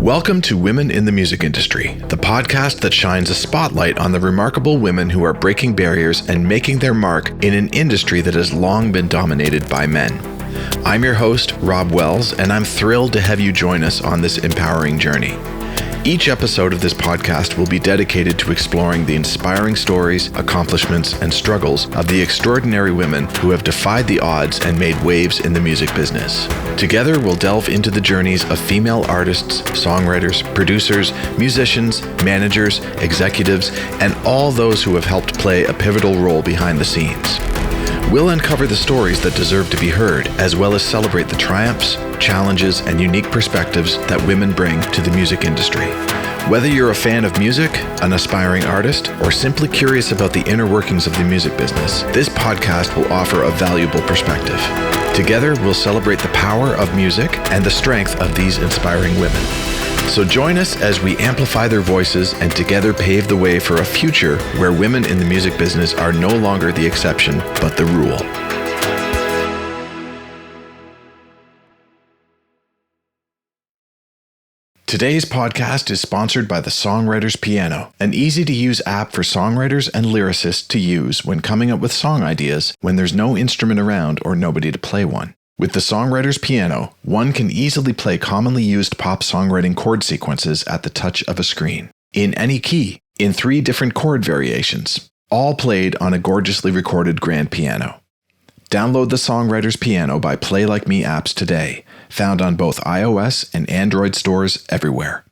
Welcome to Women in the Music Industry, the podcast that shines a spotlight on the remarkable women who are breaking barriers and making their mark in an industry that has long been dominated by men. I'm your host, Rob Wells, and I'm thrilled to have you join us on this empowering journey. Each episode of this podcast will be dedicated to exploring the inspiring stories, accomplishments, and struggles of the extraordinary women who have defied the odds and made waves in the music business. Together, we'll delve into the journeys of female artists, songwriters, producers, musicians, managers, executives, and all those who have helped play a pivotal role behind the scenes. We'll uncover the stories that deserve to be heard, as well as celebrate the triumphs, challenges, and unique perspectives that women bring to the music industry. Whether you're a fan of music, an aspiring artist, or simply curious about the inner workings of the music business, this podcast will offer a valuable perspective. Together, we'll celebrate the power of music and the strength of these inspiring women. So join us as we amplify their voices and together pave the way for a future where women in the music business are no longer the exception, but the rule. Today's podcast is sponsored by the Songwriter's Piano, an easy-to-use app for songwriters and lyricists to use when coming up with song ideas when there's no instrument around or nobody to play one. With the Songwriter's Piano, one can easily play commonly used pop songwriting chord sequences at the touch of a screen, in any key, in 3 different chord variations, all played on a gorgeously recorded grand piano. Download the Songwriter's Piano by Play Like Me apps today, found on both iOS and Android stores everywhere.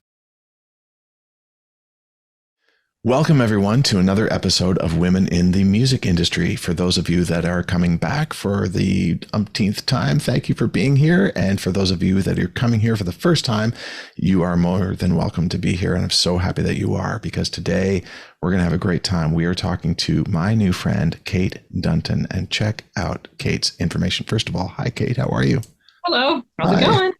Welcome, everyone, to another episode of Women in the Music Industry. For those of you that are coming back for the umpteenth time, thank you for being here. And for those of you that are coming here for the first time, you are more than welcome to be here. And I'm so happy that you are, because today we're going to have a great time. We are talking to my new friend, Kait Dunton, and check out Kait's information. First of all, hi, Kait. How are you? Hello. How's it going?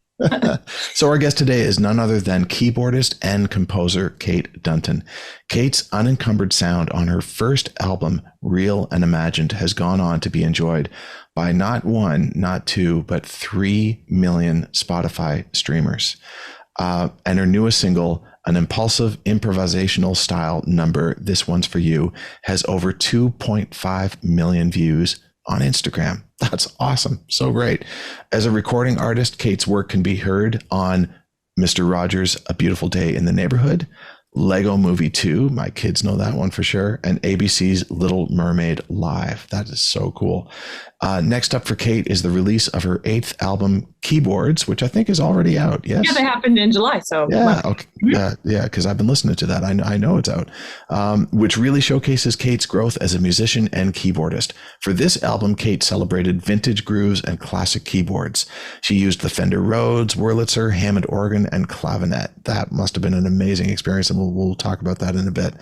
So our guest today is none other than keyboardist and composer Kait Dunton. Kait's unencumbered sound on her first album, Real and Imagined, has gone on to be enjoyed by not 1, not 2, but 3 million Spotify streamers. And her newest single, an impulsive improvisational style number, This One's For You, has over 2.5 million views on Instagram. That's awesome. So great. As a recording artist, Kait's work can be heard on Mr. Rogers' A Beautiful Day in the Neighborhood, Lego Movie 2, my kids know that one for sure, and ABC's Little Mermaid Live. That is so cool. Next up for Kait is the release of her 8th album, Keyboards, which I think is already out. Yes. Yeah, that happened in July. So yeah, okay. Yeah, because I've been listening to that. I know it's out, which really showcases Kait's growth as a musician and keyboardist. For this album, Kait celebrated vintage grooves and classic keyboards. She used the Fender Rhodes, Wurlitzer, Hammond organ, and clavinet. That must have been an amazing experience, and we'll talk about that in a bit.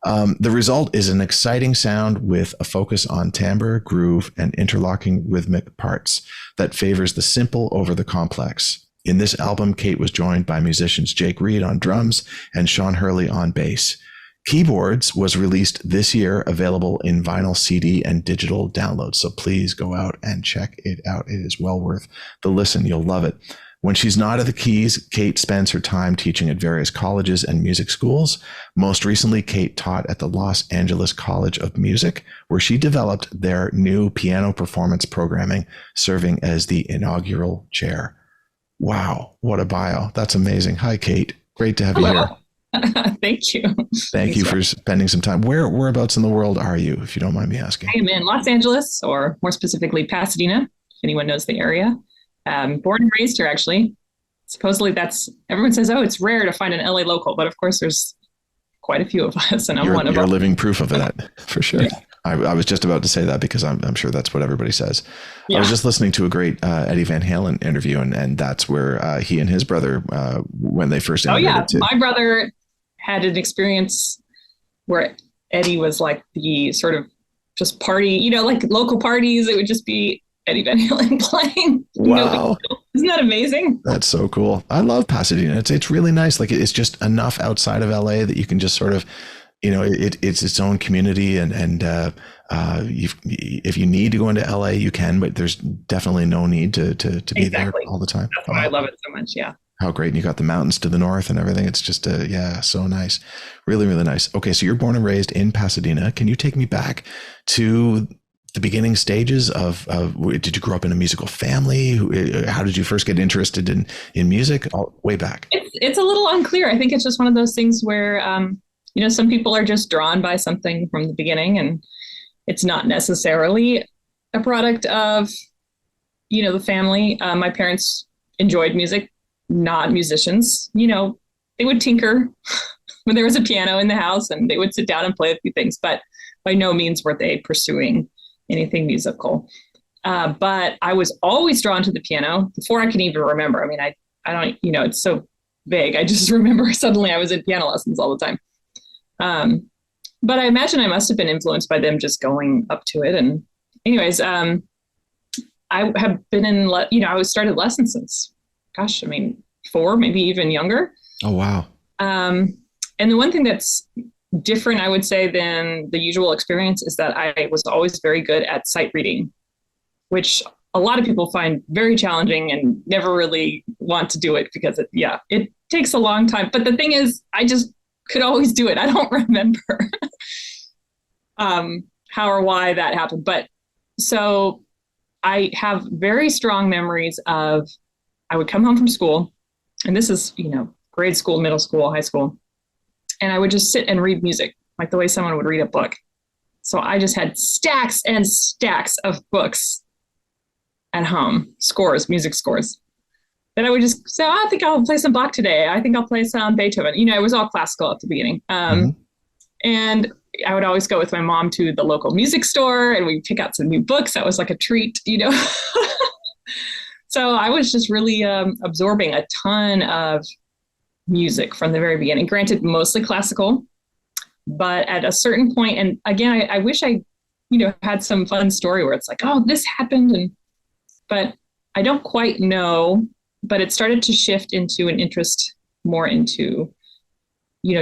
The result is an exciting sound with a focus on timbre, groove, and interlocking rhythmic parts that favors the simple over the complex. In this album, Kait was joined by musicians Jake Reed on drums and Sean Hurley on bass. Keyboards was released this year, available in vinyl, CD, and digital downloads. So please go out and check it out. It is well worth the listen. You'll love it. When she's not at the keys, Kait spends her time teaching at various colleges and music schools. Most recently, Kait taught at the Los Angeles College of Music, where she developed their new piano performance programming, serving as the inaugural chair. Wow, what a bio. That's amazing. Hi, Kait. Great to have you here. Thank you. Thank you for spending some time. Whereabouts in the world are you, if you don't mind me asking? I am in Los Angeles, or more specifically, Pasadena, if anyone knows the area. Born and raised here, actually. Supposedly everyone says, oh, it's rare to find an LA local, but of course there's quite a few of us, and I'm one of them. You're living proof of that, for sure. Yeah. I was just about to say that because I'm sure that's what everybody says. Yeah. I was just listening to a great Eddie Van Halen interview, and that's where he and his brother, when they first immigrated to. My brother had an experience where Eddie was like the sort of just party, like local parties, it would just be Eddie Van Halen playing. Wow. Isn't that amazing? That's so cool. I love Pasadena. It's really nice. Like, it's just enough outside of LA that you can just sort of, it's its own community, and if you need to go into LA, you can, but there's definitely no need to be there all the time. That's why I love it so much. Yeah. How great. And you got the mountains to the north and everything. It's just, yeah, so nice. Really, really nice. Okay. So you're born and raised in Pasadena. Can you take me back to the beginning stages of did you grow up in a musical family? How did you first get interested in music? All way back. It's a little unclear. I think it's just one of those things where, some people are just drawn by something from the beginning, and it's not necessarily a product of, the family. My parents enjoyed music, not musicians. They would tinker when there was a piano in the house, and they would sit down and play a few things, but by no means were they pursuing anything musical. But I was always drawn to the piano before I can even remember. I mean, I don't, it's so vague. I just remember suddenly I was in piano lessons all the time. But I imagine I must have been influenced by them just going up to it. And anyways, I have been I started lessons since, 4, maybe even younger. Oh, wow. And the one thing that's different, I would say, than the usual experience is that I was always very good at sight reading, which a lot of people find very challenging and never really want to do it because it takes a long time. But the thing is, I just could always do it. I don't remember how or why that happened. But so I have very strong memories of, I would come home from school, and this is, grade school, middle school, high school. And I would just sit and read music, like the way someone would read a book. So I just had stacks and stacks of books at home, music scores. Then I would just say, I think I'll play some Bach today. I think I'll play some Beethoven. It was all classical at the beginning. And I would always go with my mom to the local music store, and we'd pick out some new books. That was like a treat, So I was just really absorbing a ton of music from the very beginning. Granted, mostly classical, but at a certain point, and again, I wish I, had some fun story where it's like, oh, this happened, but I don't quite know. But it started to shift into an interest more into,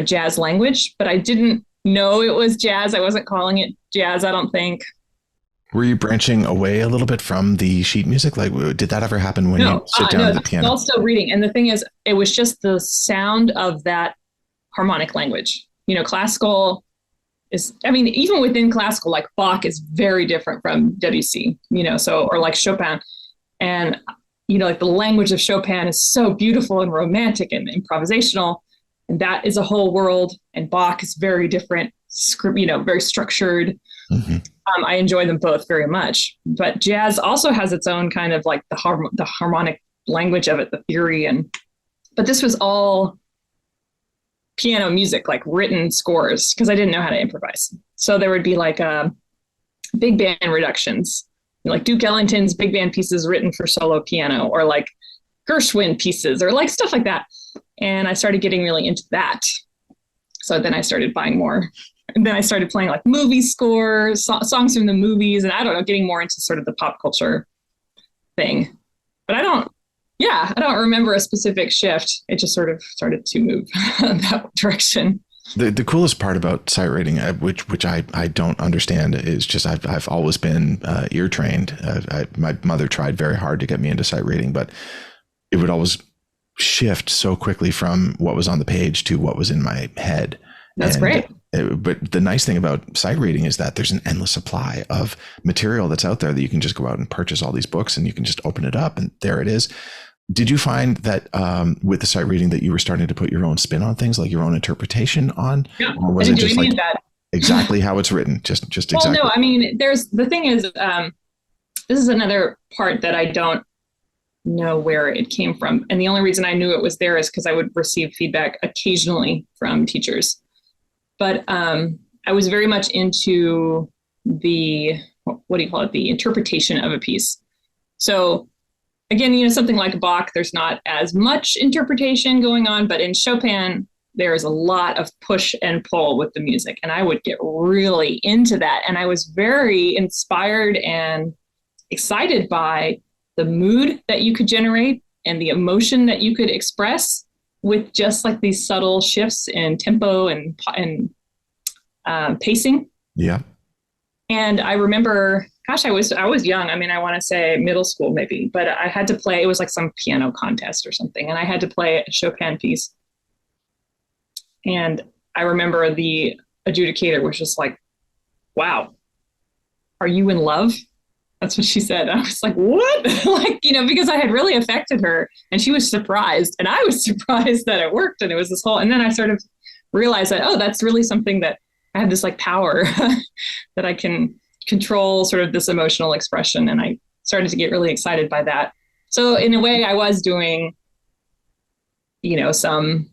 jazz language. But I didn't know it was jazz. I wasn't calling it jazz, I don't think. Were you branching away a little bit from the sheet music? Like, did that ever happen when you sit down at the piano? No, it's all still reading. And the thing is, it was just the sound of that harmonic language. Classical is, even within classical, like Bach is very different from Debussy, or like Chopin. And, like the language of Chopin is so beautiful and romantic and improvisational. And that is a whole world. And Bach is very different, very structured. Mm-hmm. I enjoy them both very much, but jazz also has its own kind of like the harmonic language of it, the theory. But this was all piano music, like written scores, because I didn't know how to improvise. So there would be like big band reductions, like Duke Ellington's big band pieces written for solo piano, or like Gershwin pieces, or like stuff like that. And I started getting really into that. So then I started buying more. And then I started playing like movie scores, songs from the movies, and I don't know, getting more into sort of the pop culture thing. But I don't remember a specific shift. It just sort of started to move that direction. The coolest part about sight reading, which I don't understand, is just I've always been ear trained. My mother tried very hard to get me into sight reading, but it would always shift so quickly from what was on the page to what was in my head. That's great. But the nice thing about sight reading is that there's an endless supply of material that's out there that you can just go out and purchase all these books, and you can just open it up and there it is. Did you find that with the sight reading that you were starting to put your own spin on things, like your own interpretation on? Yeah, or was it just like exactly how it's written? Just exactly. Well, no, the thing is, this is another part that I don't know where it came from. And the only reason I knew it was there is because I would receive feedback occasionally from teachers. But I was very much into the interpretation of a piece. So again, something like Bach, there's not as much interpretation going on, but in Chopin, there is a lot of push and pull with the music. And I would get really into that. And I was very inspired and excited by the mood that you could generate and the emotion that you could express with just like these subtle shifts in tempo and pacing. Yeah. And I remember, gosh, I was young. I mean, I want to say middle school maybe, but I had to play, it was like some piano contest or something. And I had to play a Chopin piece. And I remember the adjudicator was just like, wow, are you in love? That's what she said. I was like, what? Like, because I had really affected her and she was surprised and I was surprised that it worked. And it was this whole, and then I sort of realized that, oh, that's really something that I have this like power that I can control sort of this emotional expression. And I started to get really excited by that. So in a way I was doing, some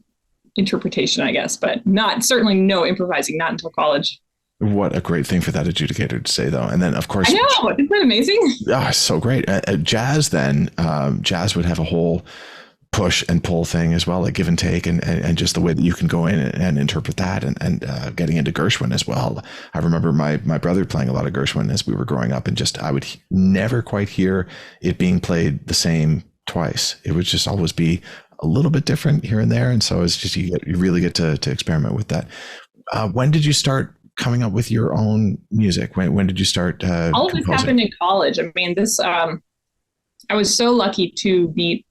interpretation, I guess, but certainly no improvising, not until college. What a great thing for that adjudicator to say, though. And then, of course, I know, isn't that amazing? Oh, so great. Jazz would have a whole push and pull thing as well, like give and take, and just the way that you can go in and interpret that, and getting into Gershwin as well. I remember my brother playing a lot of Gershwin as we were growing up, and just I would never quite hear it being played the same twice. It would just always be a little bit different here and there, and so it's just you really get to experiment with that. When did you start coming up with your own music? When did you start all of this happened in college? I mean, I was so lucky to meet,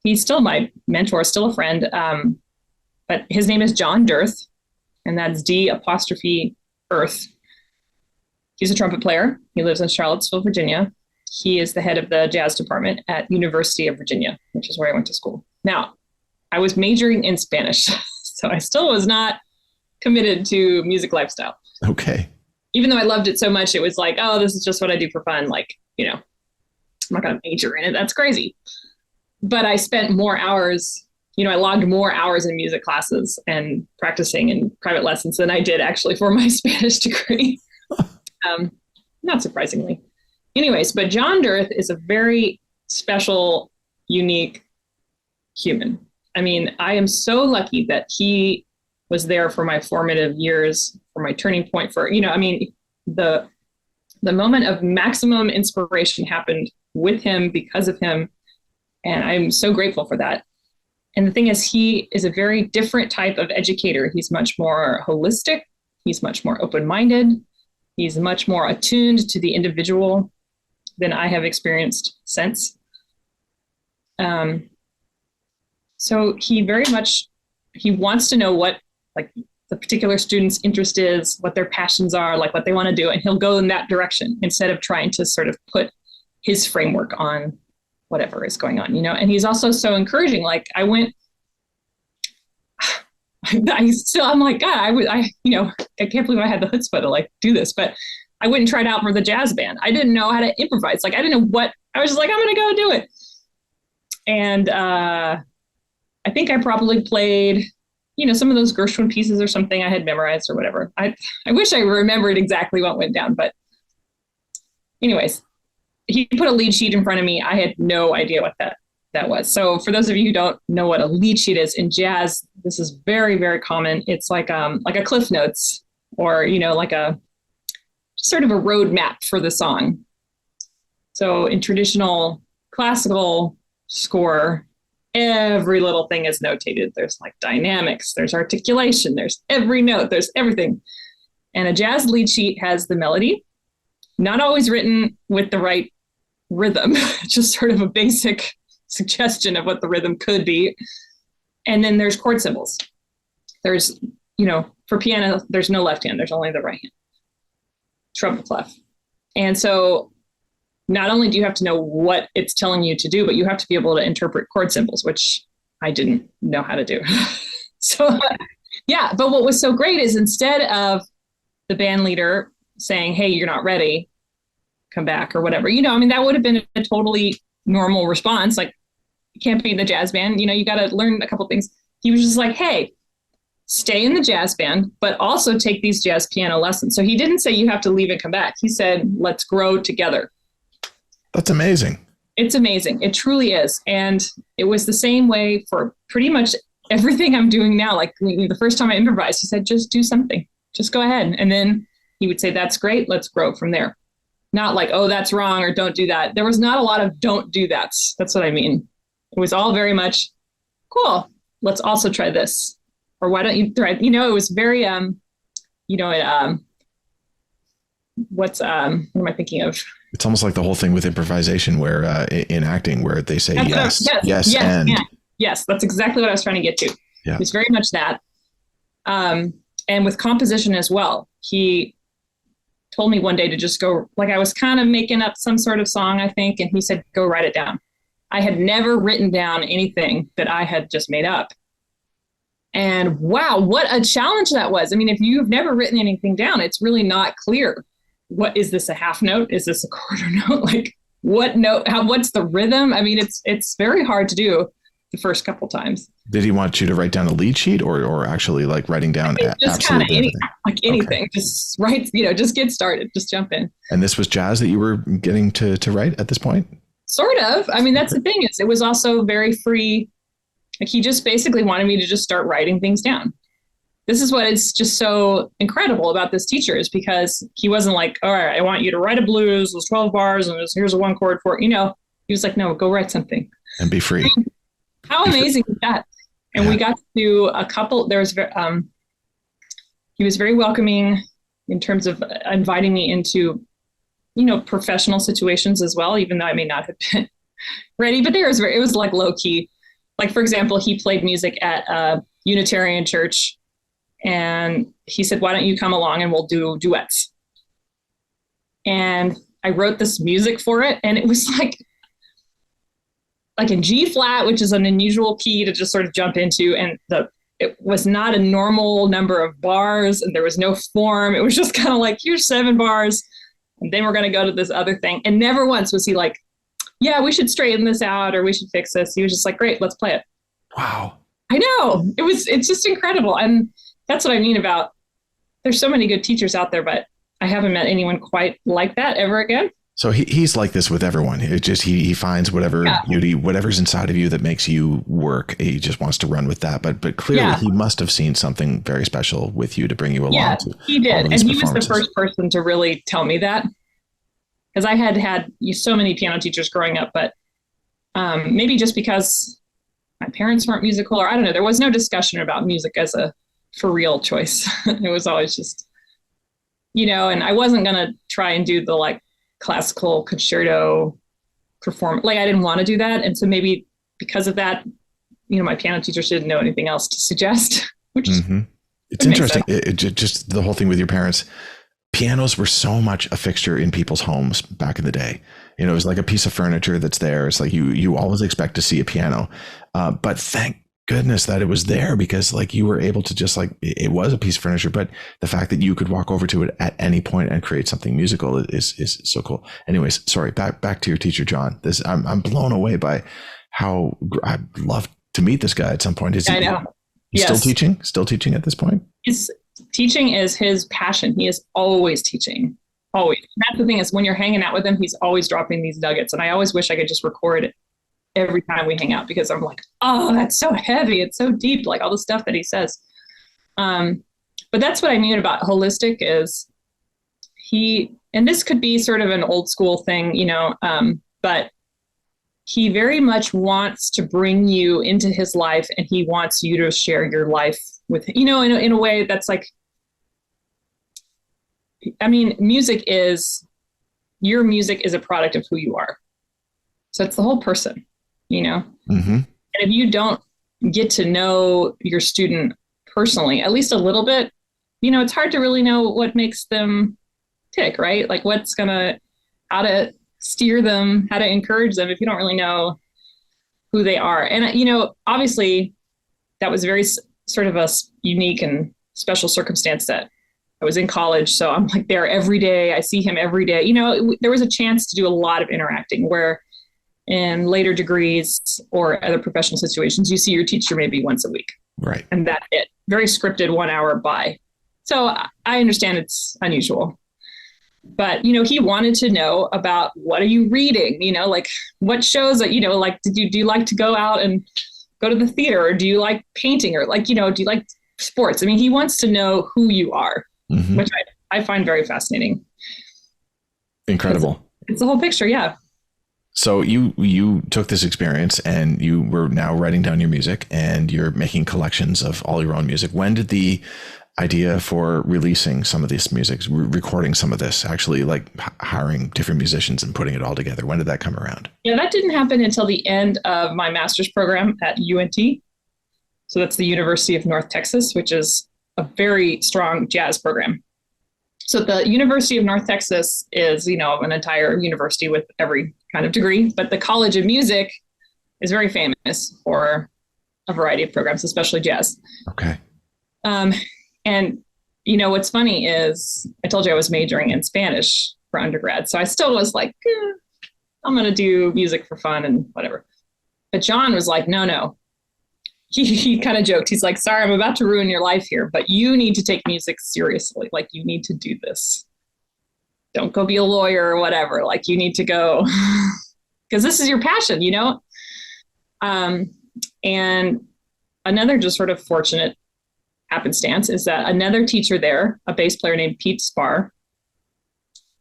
he's still my mentor, still a friend, but his name is John Dirth, and that's D''Earth. He's a trumpet player. He lives in Charlottesville, Virginia. He is the head of the jazz department at University of Virginia, which is where I went to school. Now, I was majoring in Spanish, so I still was not committed to music lifestyle. Okay. Even though I loved it so much, it was like, oh, this is just what I do for fun. Like, I'm not going to major in it. That's crazy. But I spent more hours, I logged more hours in music classes and practicing in private lessons than I did actually for my Spanish degree. Not surprisingly. Anyways, but John Dirth is a very special, unique human. I mean, I am so lucky that he was there for my formative years, for my turning point, the moment of maximum inspiration happened with him, because of him. And I'm so grateful for that. And the thing is, he is a very different type of educator. He's much more holistic. He's much more open-minded. He's much more attuned to the individual than I have experienced since. So he wants to know what like the particular student's interest is, what their passions are, like what they want to do. And he'll go in that direction instead of trying to sort of put his framework on whatever is going on, and he's also so encouraging. Like I'm like, God, I can't believe I had the chutzpah to like do this, but I went and tried out for the jazz band. I didn't know how to improvise. Like, I didn't know what, I was just like, I'm going to go do it. And I think I probably played, some of those Gershwin pieces or something I had memorized or whatever. I wish I remembered exactly what went down, but anyways, he put a lead sheet in front of me. I had no idea what that was. So for those of you who don't know what a lead sheet is in jazz, this is very, very common. It's like a Cliff Notes or, like a sort of a roadmap for the song. So in traditional classical score, every little thing is notated. There's like dynamics, there's articulation, there's every note, there's everything. And a jazz lead sheet has the melody, not always written with the right rhythm, just sort of a basic suggestion of what the rhythm could be. And then there's chord symbols. There's, for piano, there's no left hand, there's only the right hand. Trumpet clef. And so not only do you have to know what it's telling you to do, but you have to be able to interpret chord symbols, which I didn't know how to do. So yeah, but what was so great is instead of the band leader saying, hey, you're not ready, come back or whatever, that would have been a totally normal response. Like, you can't be in the jazz band, you got to learn a couple things. He was just like, hey, stay in the jazz band, but also take these jazz piano lessons. So he didn't say you have to leave and come back. He said, let's grow together. That's amazing. It's amazing. It truly is. And it was the same way for pretty much everything I'm doing now. Like the first time I improvised, he said, just do something, just go ahead. And then he would say, that's great. Let's grow from there. Not like, oh, that's wrong or don't do that. There was not a lot of don't do that. That's what I mean. It was all very much cool. Let's also try this. Or why don't you try, it was very, what am I thinking of? It's almost like the whole thing with improvisation where in acting where they say yes, and yes, that's exactly what I was trying to get to. Yeah. It's very much that. And with composition as well, he told me one day to just go, like I was kind of making up some sort of song, I think, and he said, go write it down. I had never written down anything that I had just made up. And wow, what a challenge that was. I mean, if you've never written anything down, it's really not clear. What is this, a half note? Is this a quarter note? Like what note, what's the rhythm? I mean, it's very hard to do the first couple times. Did he want you to write down a lead sheet or actually like writing down just kind of anything? Okay. Just write, just get started, just jump in. And this was jazz that you were getting to write at this point? Sort of. I mean, that's the thing is it was also very free. Like he just basically wanted me to just start writing things down. This is what is just so incredible about this teacher is because he wasn't like, all right, I want you to write a blues, those 12 bars, and here's a one chord for it. He was like, no, go write something. And be free. How amazing is that? And we got to do a couple, he was very welcoming in terms of inviting me into, professional situations as well, even though I may not have been ready, but it was like low key. Like, for example, he played music at a Unitarian church and he said, why don't you come along and we'll do duets? And I wrote this music for it. And it was like in G flat, which is an unusual key to just sort of jump into. And it was not a normal number of bars and there was no form. It was just kind of like, here's 7 bars. And then we're going to go to this other thing. And never once was he like, yeah, we should straighten this out or we should fix this. He was just like, great, let's play it. Wow. I know. It's just incredible. And that's what I mean about, there's so many good teachers out there, but I haven't met anyone quite like that ever again. So he's like this with everyone. It just, he finds whatever beauty, whatever's inside of you that makes you work. He just wants to run with that. But clearly he must have seen something very special with you to bring you along. Yeah, he did. And he was the first person to really tell me that. Because I had so many piano teachers growing up, but maybe just because my parents weren't musical or I don't know, there was no discussion about music as a for real choice. It was always just, and I wasn't going to try and do the like classical concerto perform. Like I didn't want to do that. And so maybe because of that, my piano teachers didn't know anything else to suggest, which is it's interesting. Just the whole thing with your parents. Pianos were so much a fixture in people's homes back in the day. It was like a piece of furniture that's there. It's like you always expect to see a piano. But thank goodness that it was there because like you were able to just like, it was a piece of furniture, but the fact that you could walk over to it at any point and create something musical is so cool. Anyways, sorry, back to your teacher, John. I'm blown away by how I'd love to meet this guy at some point. I know. He's still teaching at this point? Teaching is his passion. He is always teaching, always. That's the thing is when you're hanging out with him, he's always dropping these nuggets. And I always wish I could just record it every time we hang out because I'm like, oh, that's so heavy. It's so deep, like all the stuff that he says. But that's what I mean about holistic is and this could be sort of an old school thing, but he very much wants to bring you into his life and he wants you to share your life with, in a way that's like, I mean, your music is a product of who you are. So it's the whole person, And if you don't get to know your student personally, at least a little bit, it's hard to really know what makes them tick, right? Like how to steer them, how to encourage them if you don't really know who they are. And, obviously that was very sort of a unique and special circumstance that I was in college. So I'm like there every day. I see him every day. There was a chance to do a lot of interacting where in later degrees or other professional situations, you see your teacher maybe once a week. Right. And that's it. Very scripted 1 hour by. So I understand it's unusual. But, he wanted to know about what are you reading? Like what shows that, like, do you like to go out and go to the theater or do you like painting or like, do you like sports? I mean, he wants to know who you are, which I find very fascinating. Incredible. It's the whole picture. Yeah. So you took this experience and you were now writing down your music and you're making collections of all your own music. When did the idea for releasing some of this music, recording some of this, actually like hiring different musicians and putting it all together? When did that come around? Yeah, that didn't happen until the end of my master's program at UNT. So that's the University of North Texas, which is a very strong jazz program. So the University of North Texas is, an entire university with every kind of degree, but the College of Music is very famous for a variety of programs, especially jazz. Okay. And what's funny is I told you I was majoring in Spanish for undergrad. So I still was like, I'm going to do music for fun and whatever. But John was like, no. He kind of joked. He's like, sorry, I'm about to ruin your life here, but you need to take music seriously. Like, you need to do this. Don't go be a lawyer or whatever. Like, you need to go because this is your passion, And another just sort of fortunate happenstance is that another teacher there, a bass player named Pete Spar,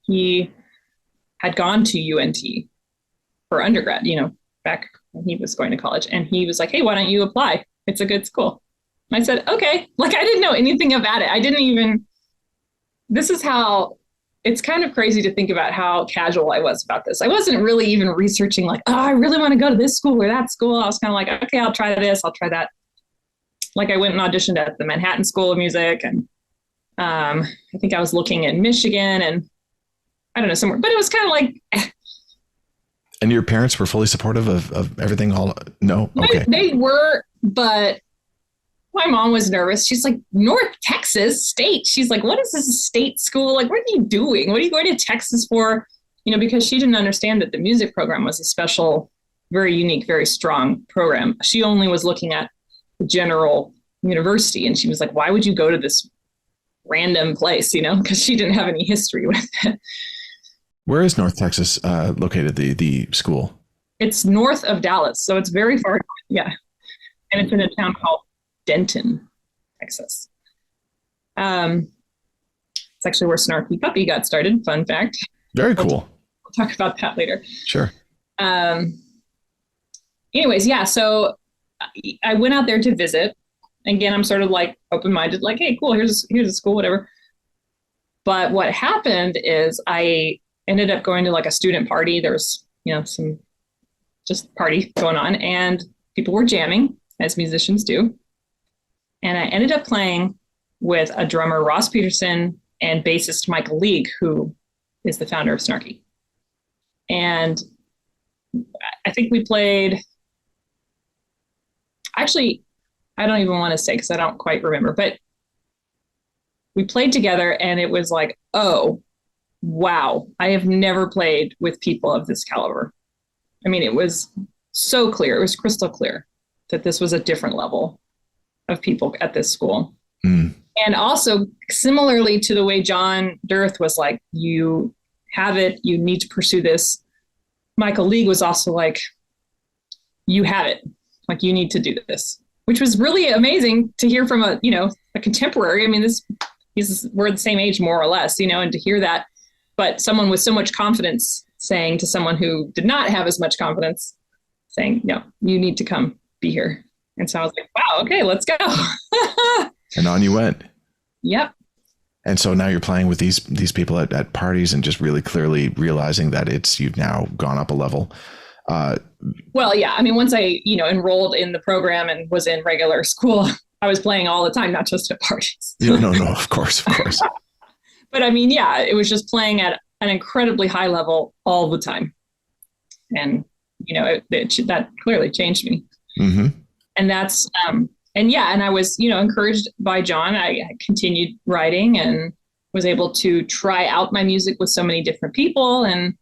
he had gone to UNT for undergrad, back when he was going to college. And he was like, hey, why don't you apply? It's a good school. And I said, okay. Like, I didn't know anything about it. This is how, it's kind of crazy to think about how casual I was about this. I wasn't really even researching like, I really want to go to this school or that school. I was kind of like, okay, I'll try this. I'll try that. Like, I went and auditioned at the Manhattan School of Music. And I think I was looking in Michigan and I don't know, somewhere, but it was kind of like, And your parents were fully supportive of everything? No? Okay. They were, but my mom was nervous. She's like, North Texas State. She's like, what is this state school? Like, what are you doing? What are you going to Texas for? Because she didn't understand that the music program was a special, very unique, very strong program. She only was looking at the general university. And she was like, why would you go to this random place? Because she didn't have any history with it. Where is North Texas located, the school? It's north of Dallas, so it's very far. Yeah. And it's in a town called Denton, Texas. It's actually where Snarky Puppy got started. Fun fact. Very cool. We'll talk about that later. Sure. Anyways, yeah, so I went out there to visit. Again, I'm sort of like open-minded, like, hey, cool, here's a school, whatever. But what happened is I ended up going to like a student party. There was, some just party going on and people were jamming as musicians do. And I ended up playing with a drummer, Ross Peterson, and bassist Michael League, who is the founder of Snarky. And I think we played, actually, I don't even want to say because I don't quite remember, but we played together and it was like, oh, wow, I have never played with people of this caliber. I mean, it was so clear. It was crystal clear that this was a different level of people at this school. Mm. And also similarly to the way John Dirth was like, you have it, you need to pursue this. Michael League was also like, you have it, like you need to do this, which was really amazing to hear from a contemporary. I mean, we're the same age, more or less, and to hear that, but someone with so much confidence saying to someone who did not have as much confidence, saying, no, you need to come be here. And so I was like, wow, okay, let's go. And on you went. Yep. And so now you're playing with these people at parties and just really clearly realizing that you've now gone up a level. Well, yeah. I mean, once I, enrolled in the program and was in regular school, I was playing all the time, not just at parties. No, of course. But I mean, yeah, it was just playing at an incredibly high level all the time. And, that clearly changed me. Mm-hmm. And that's, and I was, encouraged by John. I continued writing and was able to try out my music with so many different people. And,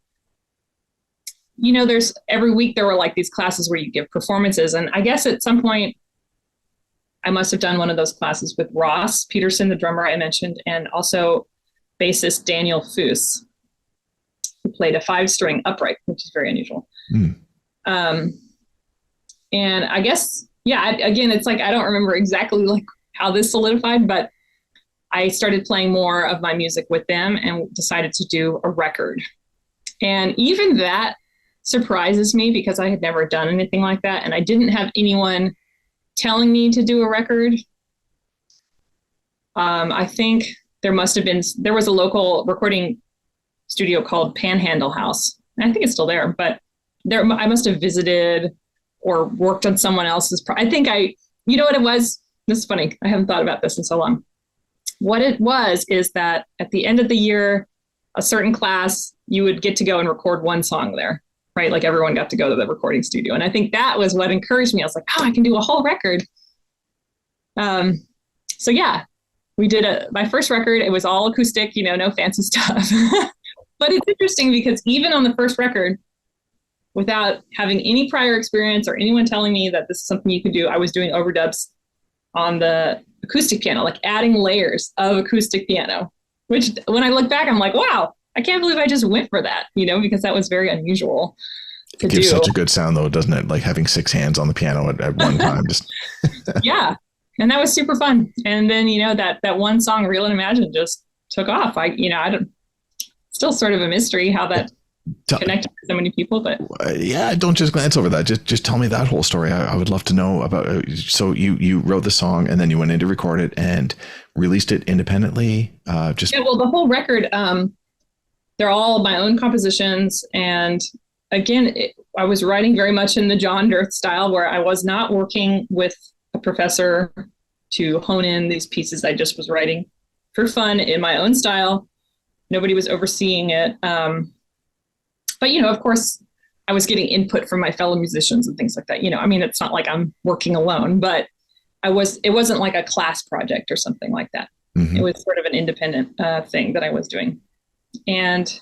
every week there were like these classes where you give performances. And I guess at some point I must have done one of those classes with Ross Peterson, the drummer I mentioned, and also bassist Daniel Foose, who played a 5-string upright, which is very unusual. Mm. And I guess, again, it's like, I don't remember exactly like how this solidified, but I started playing more of my music with them and decided to do a record. And even that surprises me because I had never done anything like that. And I didn't have anyone telling me to do a record. I think there was a local recording studio called Panhandle House. And I think it's still there, but I must have visited or worked on someone else's. You know what it was? This is funny. I haven't thought about this in so long. What it was is that at the end of the year, a certain class, you would get to go and record one song there, right? Like everyone got to go to the recording studio. And I think that was what encouraged me. I was like, oh, I can do a whole record. So yeah, we did my first record. It was all acoustic, no fancy stuff. But it's interesting because even on the first record, without having any prior experience or anyone telling me that this is something you could do, I was doing overdubs on the acoustic piano, like adding layers of acoustic piano, which when I look back, I'm like, wow, I can't believe I just went for that, because that was very unusual to do. It gives such a good sound though, doesn't it? Like having 6 hands on the piano at one time. Just Yeah. And that was super fun. And then, that one song, Real and Imagine, just took off. I don't, still sort of a mystery how that connected with so many people, but yeah, don't just glance over that. Just tell me that whole story. I would love to know about. So you wrote the song and then you went in to record it and released it independently. Well, the whole record, they're all my own compositions. And again, I was writing very much in the John Dirth style, where I was not working with a professor to hone in these pieces. I just was writing for fun in my own style. Nobody was overseeing it. But, of course, I was getting input from my fellow musicians and things like that. It's not like I'm working alone, but it wasn't like a class project or something like that. Mm-hmm. It was sort of an independent thing that I was doing. And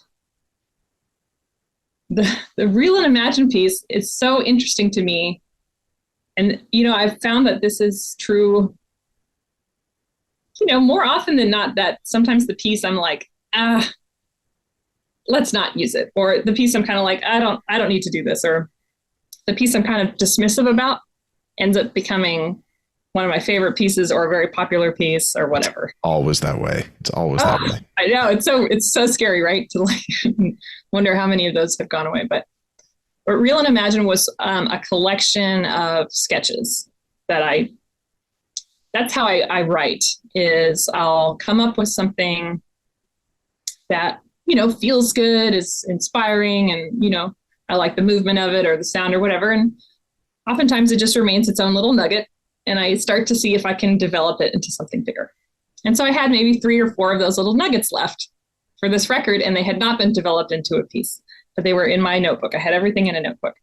the Real and Imagine piece is so interesting to me. And, I've found that this is true, more often than not, that sometimes the piece I'm like, let's not use it. Or the piece I'm kind of like, I don't need to do this. Or the piece I'm kind of dismissive about ends up becoming one of my favorite pieces or a very popular piece or whatever. It's always that way. That way. I know. It's so scary, right? To like wonder how many of those have gone away. But Real and Imagine was a collection of sketches that's how I write, is I'll come up with something that, feels good, is inspiring, and, I like the movement of it or the sound or whatever. And oftentimes it just remains its own little nugget. And I start to see if I can develop it into something bigger. And so I had maybe 3 or 4 of those little nuggets left for this record, and they had not been developed into a piece, but they were in my notebook. I had everything in a notebook.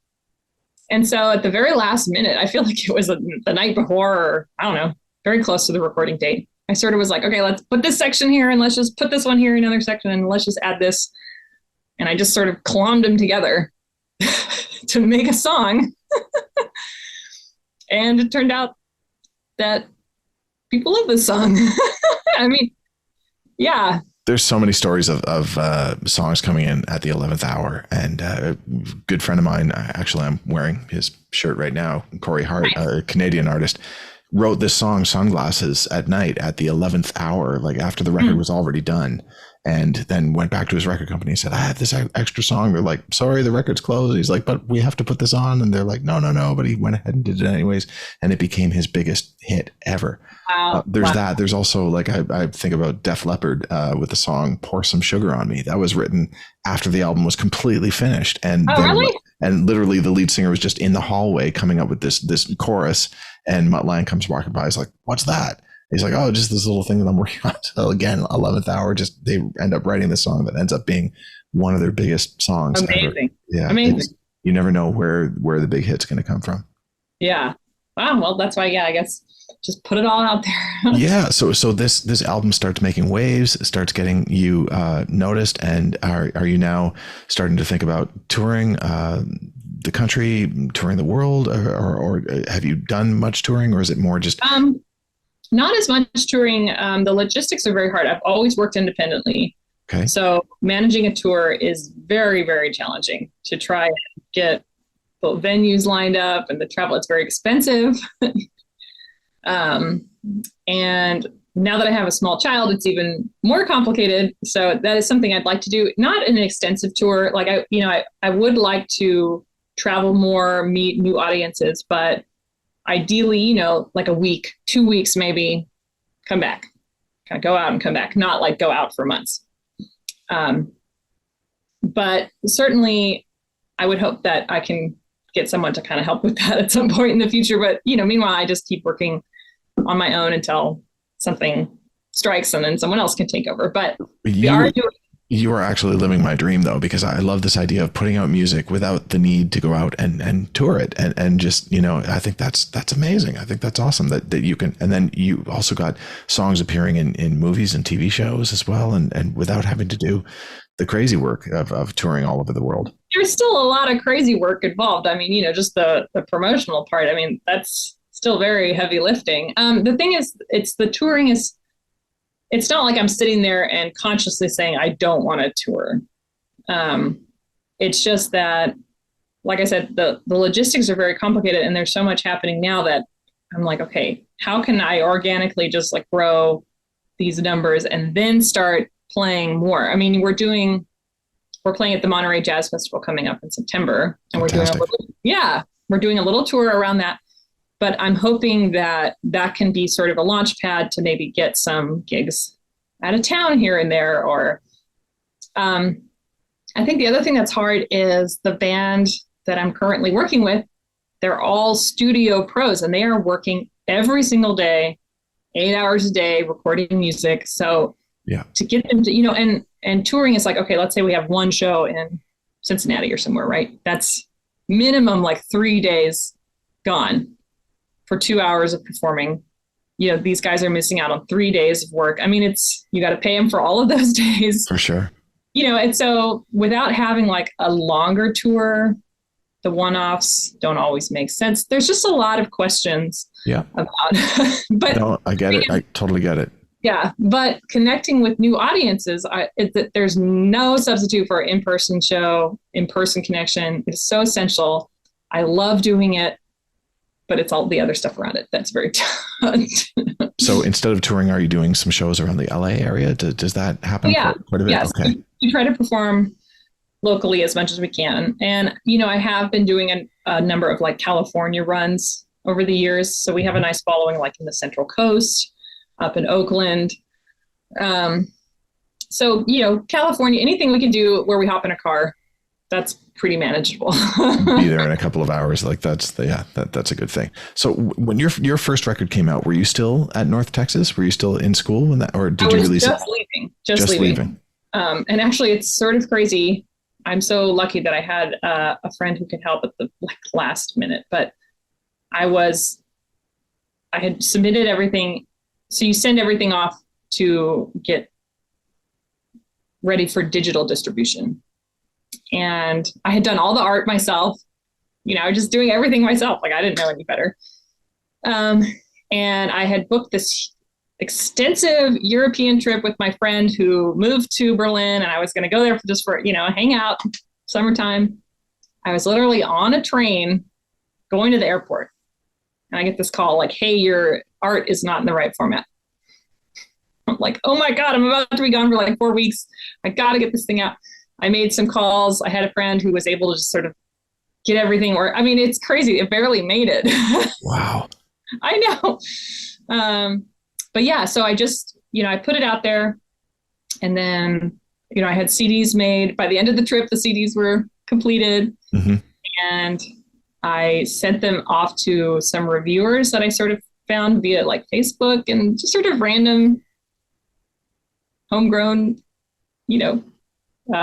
And so at the very last minute, I feel like it was the night before, or I don't know, very close to the recording date, I sort of was like, okay, let's put this section here and let's just put this one here, another section, and let's just add this. And I just sort of clommed them together to make a song. And it turned out that people love this song. I mean, yeah. There's so many stories of songs coming in at the 11th hour. And a good friend of mine, actually, I'm wearing his shirt right now, Corey Hart, nice. A Canadian artist, wrote this song, Sunglasses, at night at the 11th hour, like after the record was already done. And then went back to his record company and said, I have this extra song. They're like, sorry, the record's closed. He's like, but we have to put this on. And they're like, no. But he went ahead and did it anyways. And it became his biggest hit ever. Wow. There's that. There's also like, I think about Def Leppard with the song Pour Some Sugar on Me. That was written after the album was completely finished. And really? And literally the lead singer was just in the hallway coming up with this chorus. And Mutt Lange comes walking by. He's like, what's that? He's like, oh, just this little thing that I'm working on. So again, 11th hour, just they end up writing this song that ends up being one of their biggest songs. Amazing. Ever. Yeah. Amazing. You never know where the big hit's going to come from. Yeah. Wow. Well, that's why, I guess just put it all out there. Yeah. So this album starts making waves, starts getting you noticed. And are you now starting to think about touring the country, touring the world, or have you done much touring, or is it more just... Not as much touring. The logistics are very hard. I've always worked independently. Okay. So managing a tour is very, very challenging to try and get both venues lined up and the travel. It's very expensive. And now that I have a small child, it's even more complicated. So that is something I'd like to do. Not an extensive tour. Like I would like to travel more, meet new audiences, but ideally, like a week, 2 weeks, maybe come back kind of go out and come back, not like go out for months. But certainly I would hope that I can get someone to kind of help with that at some point in the future. But, meanwhile, I just keep working on my own until something strikes and then someone else can take over. But you are actually living my dream, though, because I love this idea of putting out music without the need to go out and tour it. And just, I think that's amazing. I think that's awesome that you can. And then you also got songs appearing in movies and TV shows as well. And without having to do the crazy work of touring all over the world. There's still a lot of crazy work involved. I mean, just the promotional part. I mean, that's still very heavy lifting. The thing is, it's not like I'm sitting there and consciously saying, I don't want to tour. It's just that, like I said, the logistics are very complicated and there's so much happening now that I'm like, okay, how can I organically just like grow these numbers and then start playing more? I mean, we're playing at the Monterey Jazz Festival coming up in September and Fantastic. we're doing a little tour around that. But I'm hoping that can be sort of a launch pad to maybe get some gigs out of town here and there. Or I think the other thing that's hard is the band that I'm currently working with, they're all studio pros and they are working every single day, 8 hours a day, recording music. So to get them to, and touring is like, okay, let's say we have one show in Cincinnati or somewhere, right? That's minimum like 3 days gone. For 2 hours of performing, these guys are missing out on 3 days of work. I mean, you got to pay them for all of those days. For sure. And so without having like a longer tour, the one-offs don't always make sense. There's just a lot of questions about, but no, I get it. I totally get it. Yeah. But connecting with new audiences, there's no substitute for an in-person show, in-person connection. It's so essential. I love doing it. But it's all the other stuff around it that's very tough. So instead of touring, are you doing some shows around the LA area? Does that happen? Yeah. Quite a bit? Yes. Okay. We try to perform locally as much as we can. And, I have been doing a number of like California runs over the years. So we have a nice following like in the Central Coast, up in Oakland. So, California, anything we can do where we hop in a car, that's pretty manageable. Be there in a couple of hours. Like that's a good thing. So when your first record came out, were you still at North Texas? Were you still in school when that, or did you release it? Just leaving. And actually it's sort of crazy. I'm so lucky that I had a friend who could help at the last minute, but I had submitted everything. So you send everything off to get ready for digital distribution. And I had done all the art myself, just doing everything myself. Like I didn't know any better. And I had booked this extensive European trip with my friend who moved to Berlin. And I was going to go there for hang out, summertime. I was literally on a train going to the airport. And I get this call like, hey, your art is not in the right format. I'm like, oh my God, I'm about to be gone for like 4 weeks. I got to get this thing out. I made some calls. I had a friend who was able to just sort of get everything. It's crazy. It barely made it. Wow. I know. But yeah, so I just, I put it out there and then, I had CDs made. By the end of the trip, the CDs were completed. Mm-hmm. And I sent them off to some reviewers that I sort of found via like Facebook and just sort of random homegrown,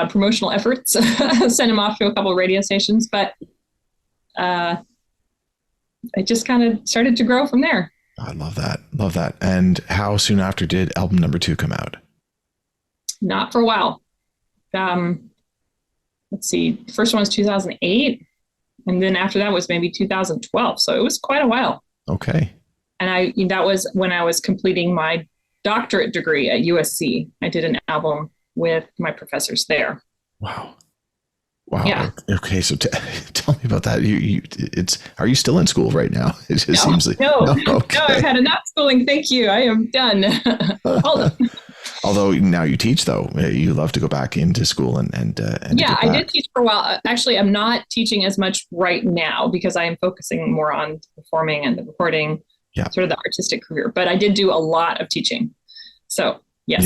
promotional efforts, sent them off to a couple of radio stations, but it just kind of started to grow from there. I love that. Love that. And how soon after did album number 2 come out? Not for a while. Let's see. The first one was 2008. And then after that was maybe 2012. So it was quite a while. Okay. And that was when I was completing my doctorate degree at USC. I did an album with my professors there. Wow. Yeah. Okay. So tell me about that. Are you still in school right now? It just seems like no. Okay. No, I've had enough schooling. Thank you. I am done. Although now you teach, though, you love to go back into school and yeah, I did teach for a while. Actually, I'm not teaching as much right now because I am focusing more on performing and the recording, sort of the artistic career. But I did do a lot of teaching. So yes.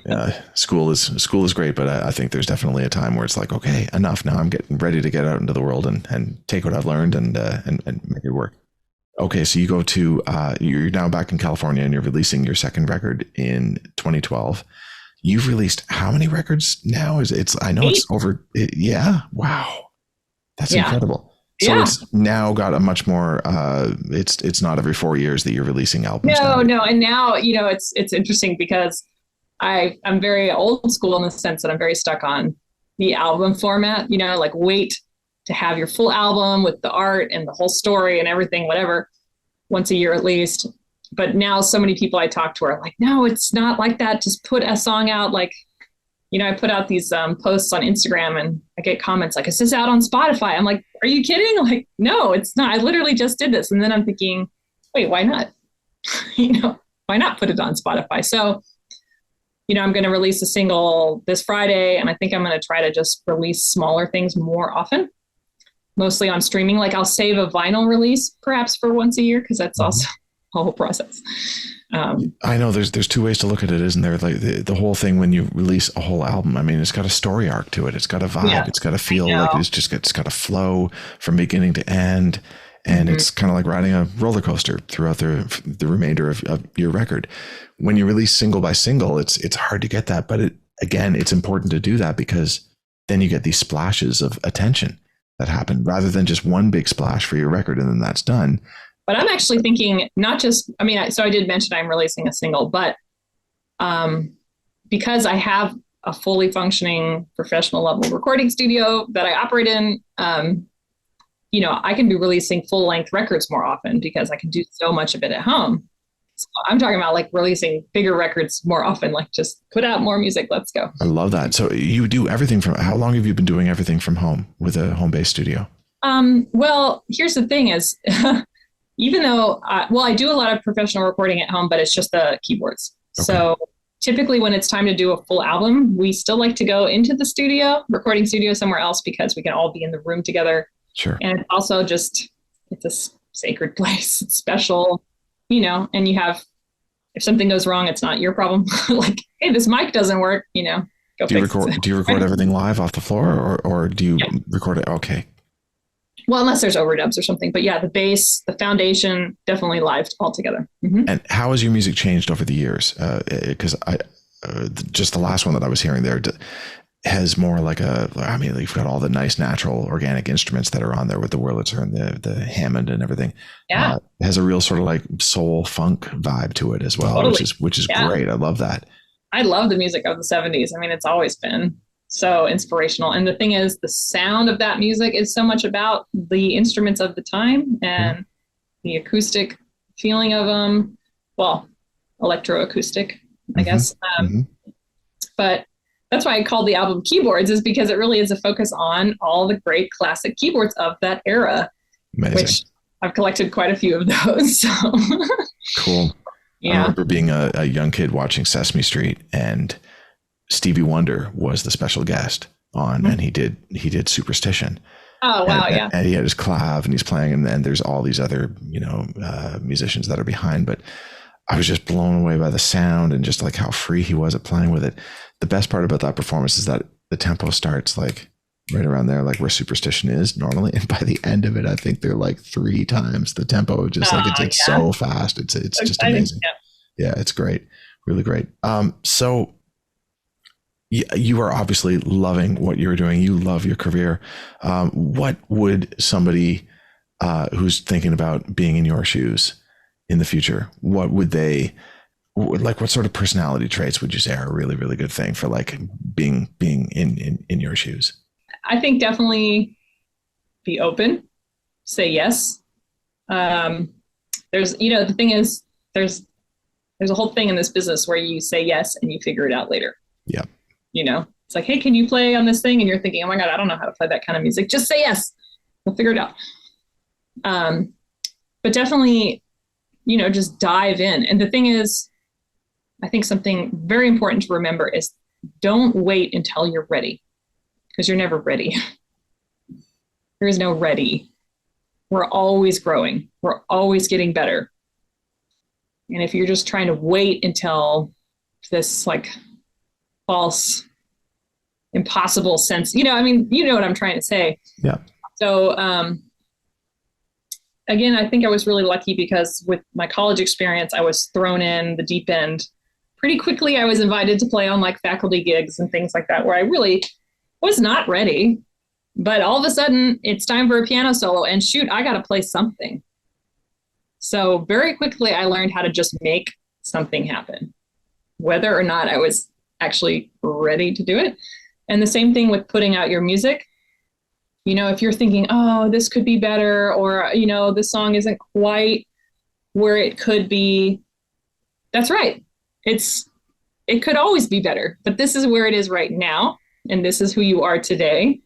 Yeah. School is great, but I think there's definitely a time where it's like, okay, enough. Now I'm getting ready to get out into the world and take what I've learned and make it work. Okay, so you go to you're now back in California and you're releasing your second record in 2012. You've released how many records now? I know 8. it's over. Yeah, wow, that's incredible. So it's now got a much more. It's not every 4 years that you're releasing albums. No, and now it's interesting because I'm very old school in the sense that I'm very stuck on the album format. Like wait to have your full album with the art and the whole story and everything, whatever, once a year at least. But now so many people I talk to are like, no, it's not like that. Just put a song out. Like, I put out these posts on Instagram and I get comments like, is this out on Spotify? I'm like, are you kidding? Like, no, it's not. I literally just did this. And then I'm thinking, wait, why not? Why not put it on Spotify? So, I'm going to release a single this Friday, and I think I'm going to try to just release smaller things more often, mostly on streaming. Like I'll save a vinyl release perhaps for once a year, because that's also a whole process. I know there's two ways to look at it, isn't there? Like the whole thing when you release a whole album, I mean, it's got a story arc to it. It's got a vibe. It's got to feel like it's got to flow from beginning to end. And it's kind of like riding a roller coaster throughout the remainder of your record. When you release single by single, it's hard to get that. But it's important to do that, because then you get these splashes of attention that happen rather than just one big splash for your record and then that's done. But I'm actually thinking not just, so I did mention I'm releasing a single, but because I have a fully functioning professional level recording studio that I operate in, I can be releasing full length records more often because I can do so much of it at home. So I'm talking about like releasing bigger records more often, like just put out more music. Let's go. I love that. So you do everything how long have you been doing everything from home with a home-based studio? Well, here's the thing is, even though, I do a lot of professional recording at home, but it's just the keyboards. Okay. So typically when it's time to do a full album, we still like to go into the recording studio somewhere else, because we can all be in the room together. Sure. And it's also it's a sacred place. It's special, and if something goes wrong, it's not your problem. Like, hey, this mic doesn't work, go do you record everything live off the floor or do you record it? Okay. Well, unless there's overdubs or something, but the bass, the foundation, definitely live altogether. Mm-hmm. And how has your music changed over the years? Because just the last one that I was hearing there has more like you've got all the nice natural organic instruments that are on there with the Wurlitzer and the Hammond and everything. Yeah. It has a real sort of like soul funk vibe to it as well, totally. which is great. I love that. I love the music of the 70s. It's always been so inspirational. And the thing is, the sound of that music is so much about the instruments of the time and the acoustic feeling of them. Well, electroacoustic, I guess. But that's why I called the album Keyboards, is because it really is a focus on all the great classic keyboards of that era. Amazing. Which I've collected quite a few of those. So. Cool. Yeah. I remember being a young kid watching Sesame Street, and Stevie Wonder was the special guest on, and he did Superstition. Oh, wow. And he had his clav and he's playing, and then there's all these other, musicians that are behind, but I was just blown away by the sound and just like how free he was at playing with it. The best part about that performance is that the tempo starts like right around there, like where Superstition is normally. And by the end of it, I think they're like 3 times the tempo, just it's so fast. It's just amazing. Yeah, it's great. Really great. So you are obviously loving what you're doing. You love your career. What would somebody who's thinking about being in your shoes in the future, what would they like? What sort of personality traits would you say are a really, really good thing for like being in your shoes? I think definitely be open, say yes. There's, the thing is, there's a whole thing in this business where you say yes and you figure it out later. Yeah. It's like, hey, can you play on this thing? And you're thinking, oh my God, I don't know how to play that kind of music. Just say yes. We'll figure it out. But definitely, just dive in. And the thing is, I think something very important to remember is don't wait until you're ready, because you're never ready. There is no ready. We're always growing. We're always getting better. And if you're just trying to wait until this like false, impossible sense, I mean, you know what I'm trying to say. Yeah. So, again, I think I was really lucky because with my college experience, I was thrown in the deep end pretty quickly. I was invited to play on like faculty gigs and things like that, where I really was not ready, but all of a sudden it's time for a piano solo and shoot, I got to play something. So very quickly I learned how to just make something happen, whether or not I was actually ready to do it. And the same thing with putting out your music. If you're thinking, oh, this could be better, or, this song isn't quite where it could be, that's right. It could always be better, but this is where it is right now. And this is who you are today.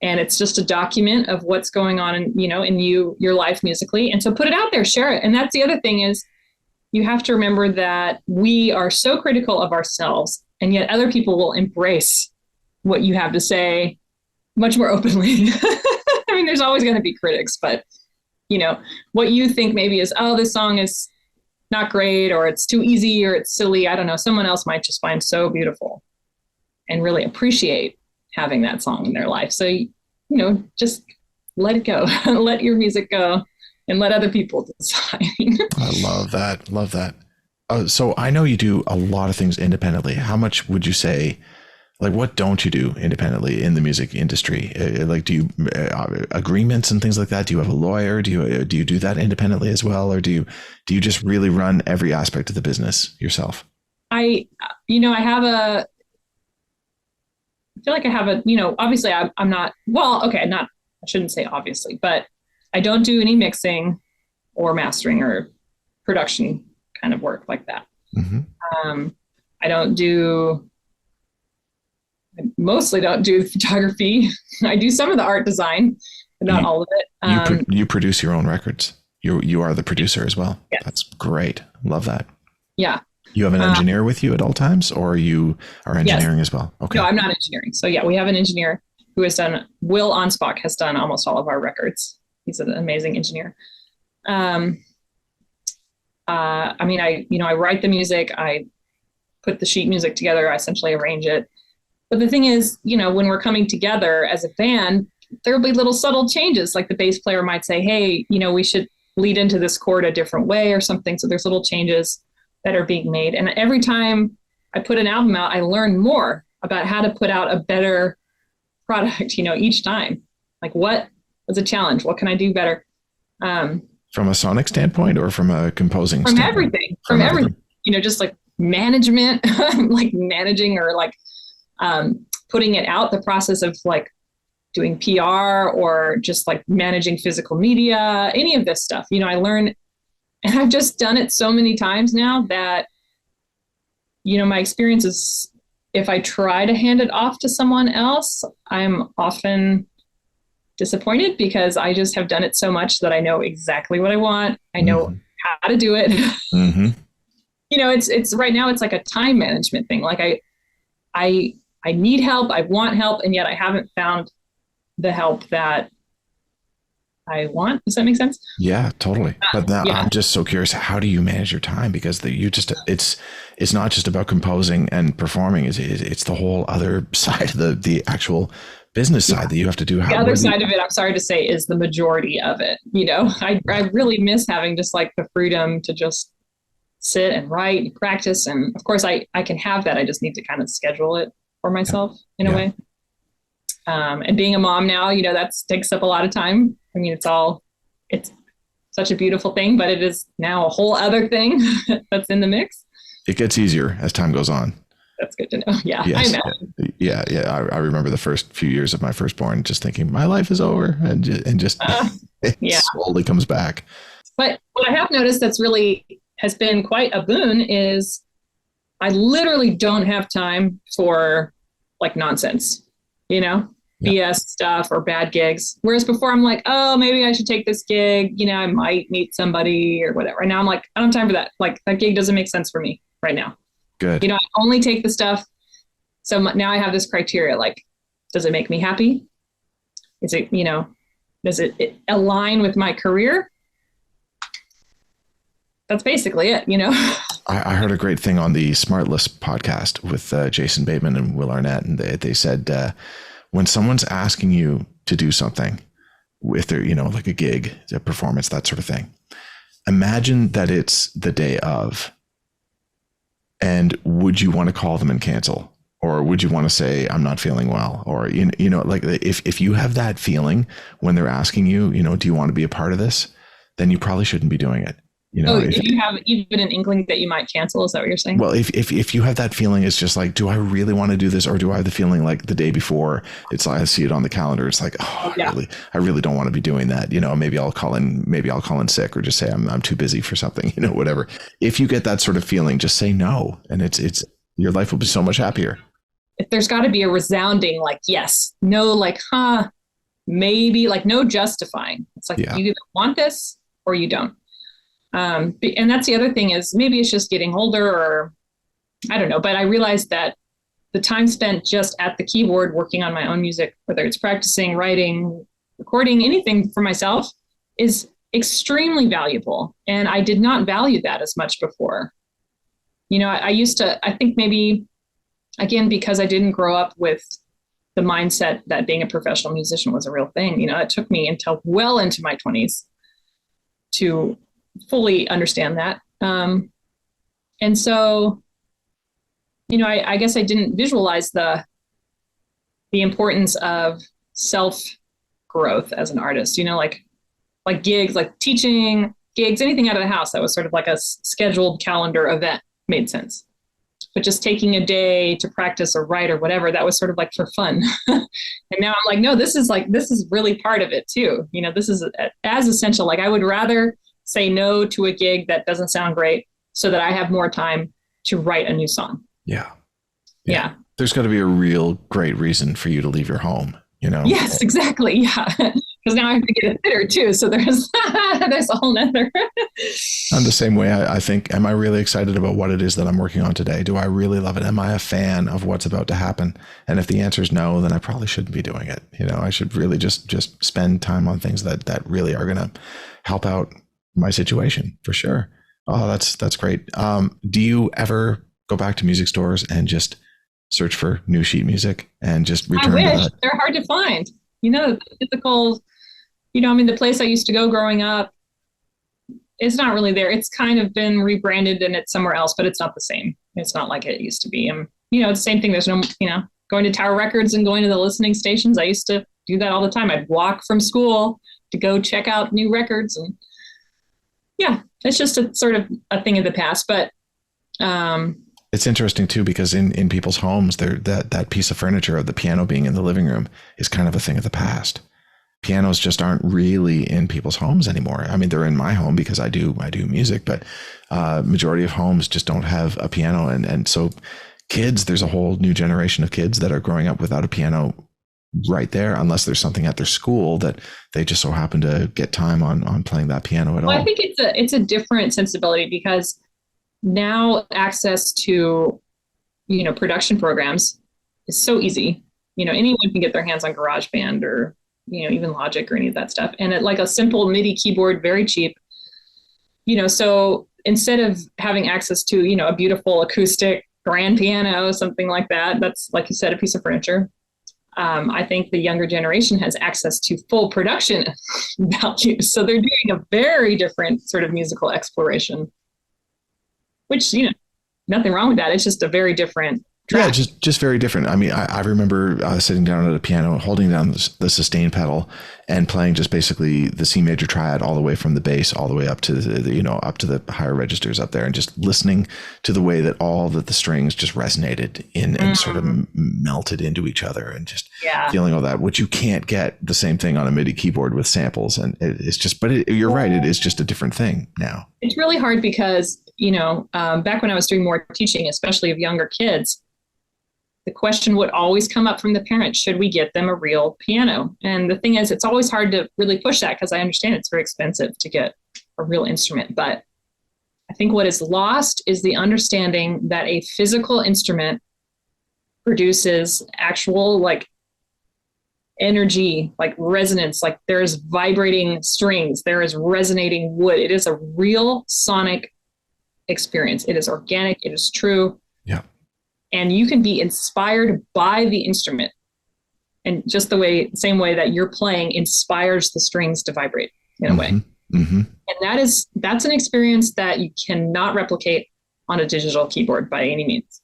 And it's just a document of what's going on in your life musically. And so put it out there, share it. And that's the other thing is you have to remember that we are so critical of ourselves, and yet other people will embrace what you have to say much more openly. I mean, there's always going to be critics, but what you think maybe is, oh, this song is not great, or it's too easy, or it's silly. I don't know. Someone else might just find so beautiful and really appreciate having that song in their life. So, just let it go, let your music go, and let other people decide. I love that. Love that. So I know you do a lot of things independently. How much would you say, like, what don't you do independently in the music industry? Like, do you agreements and things like that? Do you have a lawyer? Do you do that independently as well? Or do you just really run every aspect of the business yourself? I feel like I have obviously I'm not, well, okay, I shouldn't say obviously, but I don't do any mixing or mastering or production kind of work like that. Mm-hmm. I mostly don't do photography. I do some of the art design, but not all of it. You produce your own records. You are the producer as well. Yeah. That's great. Love that. Yeah. You have an engineer with you at all times, or you are engineering as well? Okay. No, I'm not engineering. So yeah, we have an engineer who has done, Will Onspach has done almost all of our records. He's an amazing engineer. I write the music, I put the sheet music together, I essentially arrange it. But the thing is, when we're coming together as a band, there'll be little subtle changes. Like the bass player might say, hey, we should lead into this chord a different way or something. So there's little changes that are being made. And every time I put an album out, I learn more about how to put out a better product, each time. Like, what was a challenge? What can I do better? From a sonic standpoint or from a composing from standpoint? Everything. From everything. Just like management, like managing or like putting it out, the process of like doing PR or just like managing physical media, any of this stuff. I learn, and I've just done it so many times now that, my experience is if I try to hand it off to someone else, I'm often disappointed because I just have done it so much that I know exactly what I want. I know how to do it. Mm-hmm. It's right now, it's like a time management thing. Like I need help. I want help. And yet I haven't found the help that I want. Does that make sense? Yeah, totally. But now I'm just so curious, how do you manage your time? Because it's not just about composing and performing. It's the whole other side of the actual business side that you have to do. The other side of it, I'm sorry to say, is the majority of it. I really miss having just like the freedom to just sit and write and practice. And of course I can have that. I just need to kind of schedule it for myself in a way. And being a mom now, that takes up a lot of time. I mean, it's such a beautiful thing, but it is now a whole other thing that's in the mix. It gets easier as time goes on. That's good to know. Yeah. Yes. I imagine. Yeah. I remember the first few years of my firstborn just thinking my life is over and just it slowly comes back. But what I have noticed that's really has been quite a boon is I literally don't have time for like nonsense, BS stuff or bad gigs. Whereas before I'm like, oh, maybe I should take this gig. I might meet somebody or whatever. And now I'm like, I don't have time for that. Like that gig doesn't make sense for me right now. Good. I only take the stuff. So now I have this criteria, like, does it make me happy? Is it, does it align with my career? That's basically it, I heard a great thing on the Smartless podcast with Jason Bateman and Will Arnett, and they said when someone's asking you to do something, if they're, like a gig, a performance, that sort of thing, imagine that it's the day of, and would you want to call them and cancel? Or would you want to say, I'm not feeling well? Or, like if you have that feeling when they're asking you, do you want to be a part of this? Then you probably shouldn't be doing it. If you have even an inkling that you might cancel, is that what you're saying? Well, if you have that feeling, it's just like, do I really want to do this? Or do I have the feeling like the day before, it's like, I see it on the calendar. It's like, I really don't want to be doing that. Maybe I'll call in sick, or just say I'm too busy for something, whatever. If you get that sort of feeling, just say no. And it's your life will be so much happier. If there's got to be a resounding, like, yes, no, like, maybe, like, no justifying. It's like, you either want this or you don't. And that's the other thing, is maybe it's just getting older, or I don't know, but I realized that the time spent just at the keyboard working on my own music, whether it's practicing, writing, recording, anything for myself, is extremely valuable. And I did not value that as much before. I used to, I think maybe, again, because I didn't grow up with the mindset that being a professional musician was a real thing. It took me until well into my 20s to fully understand that. And so, I guess I didn't visualize the importance of self-growth as an artist, like gigs, like teaching gigs, anything out of the house that was sort of like a scheduled calendar event made sense. But just taking a day to practice or write or whatever, that was sort of like for fun. And now I'm like, no, this is really part of it too. This is as essential. Like, I would rather say no to a gig that doesn't sound great so that I have more time to write a new song. Yeah. There's got to be a real great reason for you to leave your home, Yes, exactly. Yeah. Because now I have to get a fitter too. So there's a whole nother. I'm the same way. I think, am I really excited about what it is that I'm working on today? Do I really love it? Am I a fan of what's about to happen? And if the answer is no, then I probably shouldn't be doing it. I should really just spend time on things that really are going to help out my situation, for sure. Oh, that's great. Do you ever go back to music stores and just search for new sheet music and just return to that? They're hard to find. The physical, the place I used to go growing up, it's not really there. It's kind of been rebranded and it's somewhere else, but it's not the same. It's not like it used to be. And, it's the same thing. There's no, going to Tower Records and going to the listening stations. I used to do that all the time. I'd walk from school to go check out new records. And it's just a sort of a thing of the past. But it's interesting too, because in people's homes, that piece of furniture of the piano being in the living room is kind of a thing of the past. Pianos just aren't really in people's homes anymore. I mean, they're in my home because I do music, but majority of homes just don't have a piano. And so kids, there's a whole new generation of kids that are growing up without a piano right there, unless there's something at their school that they just so happen to get time on playing that piano at all. I think it's a different sensibility, because now access to, production programs is so easy. Anyone can get their hands on GarageBand or, even Logic or any of that stuff. And like a simple MIDI keyboard, very cheap, so instead of having access to, a beautiful acoustic grand piano, something like that, that's, like you said, a piece of furniture. I think the younger generation has access to full production value. So they're doing a very different sort of musical exploration, which, nothing wrong with that. It's just a very different track. Yeah, just very different. I mean, I remember sitting down at a piano, holding down the sustain pedal and playing just basically the C major triad all the way from the bass all the way up to up to the higher registers up there, and just listening to the way that all the strings just resonated in and sort of melted into each other, and just feeling all that, which you can't get the same thing on a MIDI keyboard with samples. And it's just, but you're right, it is just a different thing now. It's really hard because, back when I was doing more teaching, especially of younger kids, the question would always come up from the parents: should we get them a real piano? And the thing is, it's always hard to really push that, because I understand it's very expensive to get a real instrument. But I think what is lost is the understanding that a physical instrument produces actual, like, energy, like resonance, like there's vibrating strings, there is resonating wood. It is a real sonic experience. It is organic. It is true. Yeah. And you can be inspired by the instrument. And just same way that you're playing inspires the strings to vibrate in a way. Mm-hmm. And that's an experience that you cannot replicate on a digital keyboard by any means.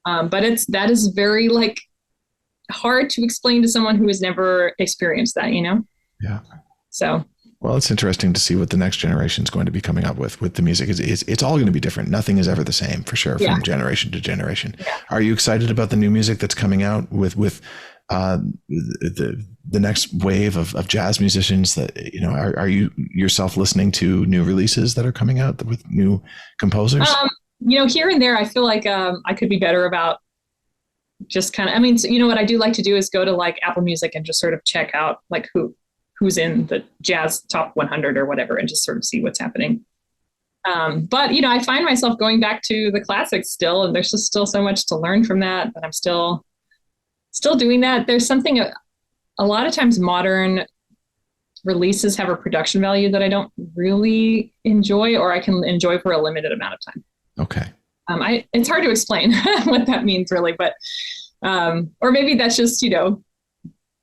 But that is very like hard to explain to someone who has never experienced that, Yeah. So. Well, it's interesting to see what the next generation is going to be coming up with the music. It's all going to be different. Nothing is ever the same, for sure, from generation to generation. Yeah. Are you excited about the new music that's coming out with the next wave of jazz musicians that, are you yourself listening to new releases that are coming out with new composers? Here and there, I feel like I could be better about just kind of, what I do like to do is go to like Apple Music and just sort of check out like who's in the jazz top 100 or whatever, and just sort of see what's happening. But, I find myself going back to the classics still, and there's just still so much to learn from that, but I'm still doing that. There's something, a lot of times modern releases have a production value that I don't really enjoy, or I can enjoy for a limited amount of time. Okay. It's hard to explain what that means really, but, or maybe that's just,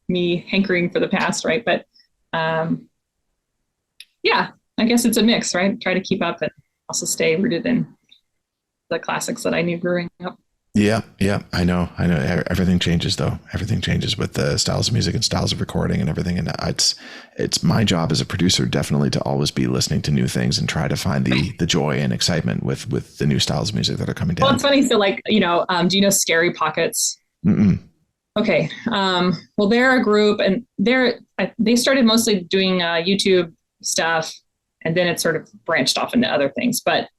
me hankering for the past. Right. But, I guess it's a mix, right? Try to keep up and also stay rooted in the classics that I knew growing up. Yeah. I know. Everything changes though. Everything changes with the styles of music and styles of recording and everything. And it's my job as a producer, definitely, to always be listening to new things and try to find the joy and excitement with the new styles of music that are coming down. Well, it's funny. So like, do you know Scary Pockets? Mm-mm. Okay. Well, they're a group, and they started mostly doing YouTube stuff, and then it sort of branched off into other things. But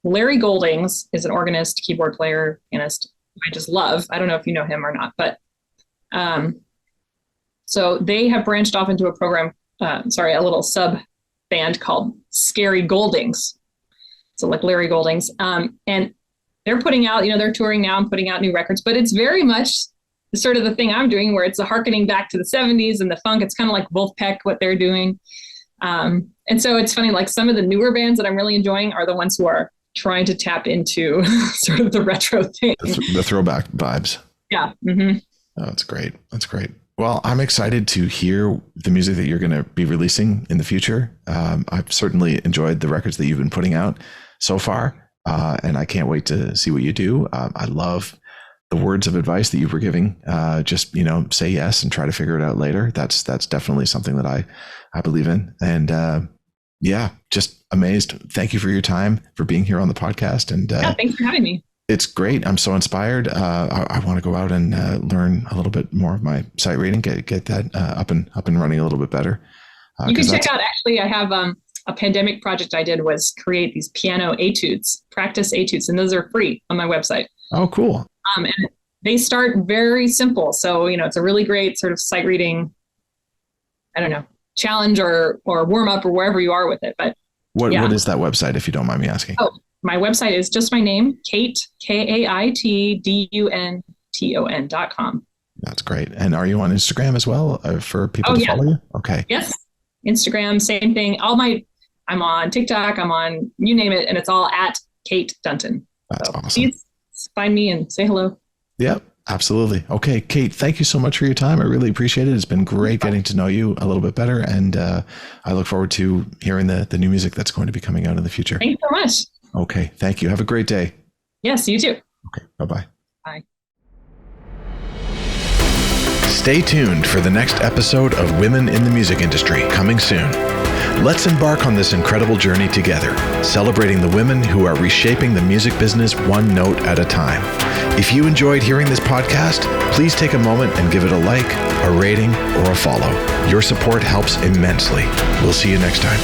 Larry Goldings is an organist, keyboard player, pianist I just love. I don't know if you know him or not, but so they have branched off into a program, a little sub band called Scary Goldings. So like Larry Goldings. And they're putting out, they're touring now and putting out new records, but it's very much sort of the thing I'm doing, where it's a harkening back to the 70s and the funk. It's kind of like Wolfpack, what they're doing. And so it's funny, like some of the newer bands that I'm really enjoying are the ones who are trying to tap into sort of the retro thing. The throwback vibes. Yeah. Mm-hmm. Oh, that's great. That's great. Well, I'm excited to hear the music that you're going to be releasing in the future. I've certainly enjoyed the records that you've been putting out so far. And I can't wait to see what you do. I love the words of advice that you were giving. Just, say yes and try to figure it out later. That's definitely something that I believe in. And, just amazed. Thank you for your time, for being here on the podcast. And thanks for having me. It's great. I'm so inspired. I want to go out and learn a little bit more of my sight reading, get that up and running a little bit better. You can check out, actually, I have a pandemic project I did was create these piano etudes, practice etudes, and those are free on my website. Oh, cool. And they start very simple. So, it's a really great sort of sight reading, challenge or warm up or wherever you are with it. But what is that website, if you don't mind me asking? Oh, my website is just my name, Kait, KaitDunton.com. That's great. And are you on Instagram as well for people to follow you? Okay. Yes. Instagram, same thing. I'm on TikTok, I'm on, you name it, and it's all at Kait Dunton. That's awesome. Please find me and say hello. Yep, absolutely. Okay, Kait, thank you so much for your time. I really appreciate it. It's been great getting to know you a little bit better, and I look forward to hearing the new music that's going to be coming out in the future. Thanks so much. Okay, thank you. Have a great day. Yes, you too. Okay, bye-bye. Bye. Stay tuned for the next episode of Women in the Music Industry, coming soon. Let's embark on this incredible journey together, celebrating the women who are reshaping the music business one note at a time. If you enjoyed hearing this podcast, please take a moment and give it a like, a rating, or a follow. Your support helps immensely. We'll see you next time.